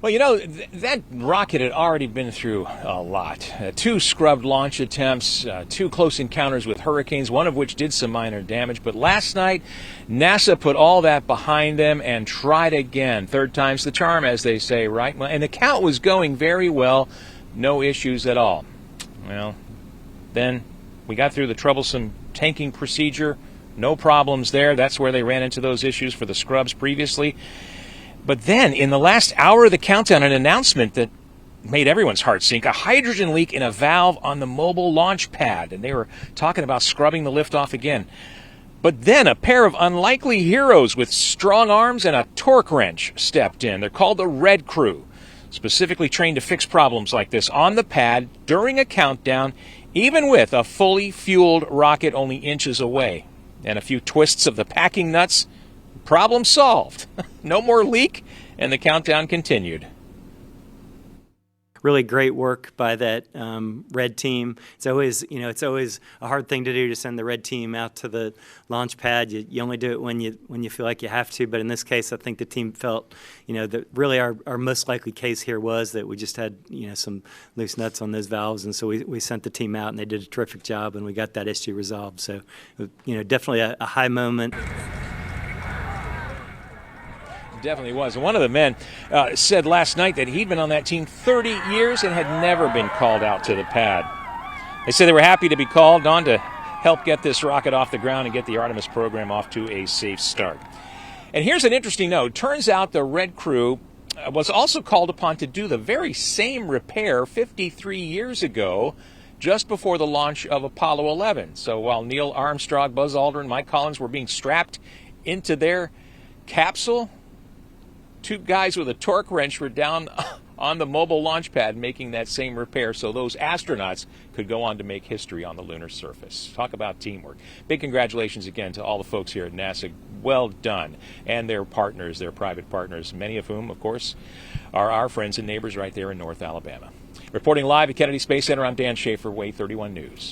Well, you know, that rocket had already been through a lot. 2 scrubbed launch attempts, 2 close encounters with hurricanes, one of which did some minor damage. But last night, NASA put all that behind them and tried again. 3rd time's the charm, as they say, right? And the count was going very well. No issues at all. Well, then we got through the troublesome tanking procedure. No problems there. That's where they ran into those issues for the scrubs previously. But then, in the last hour of the countdown, an announcement that made everyone's heart sink: a hydrogen leak in a valve on the mobile launch pad. And they were talking about scrubbing the liftoff again. But then a pair of unlikely heroes with strong arms and a torque wrench stepped in. They're called the Red Crew, specifically trained to fix problems like this on the pad during a countdown, even with a fully fueled rocket only inches away. And a few twists of the packing nuts, problem solved. No more leak, and the countdown continued. Really great work by that red team. It's always a hard thing to do, to send the red team out to the launch pad. You only do it when you feel like you have to. But in this case, I think the team felt, that really our most likely case here was that we just had some loose nuts on those valves, and so we sent the team out, and they did a terrific job, and we got that issue resolved. So definitely a high moment. Definitely was. And one of the men said last night that he'd been on that team 30 years and had never been called out to the pad. They said they were happy to be called on to help get this rocket off the ground and get the Artemis program off to a safe start. And here's an interesting note. Turns out the Red Crew was also called upon to do the very same repair 53 years ago, just before the launch of Apollo 11. So while Neil Armstrong, Buzz Aldrin, Mike Collins were being strapped into their capsule, 2 guys with a torque wrench were down on the mobile launch pad making that same repair, so those astronauts could go on to make history on the lunar surface. Talk about teamwork. Big congratulations again to all the folks here at NASA. Well done. And their partners, their private partners, many of whom, of course, are our friends and neighbors right there in North Alabama. Reporting live at Kennedy Space Center, I'm Dan Schaefer, WAAY 31 News.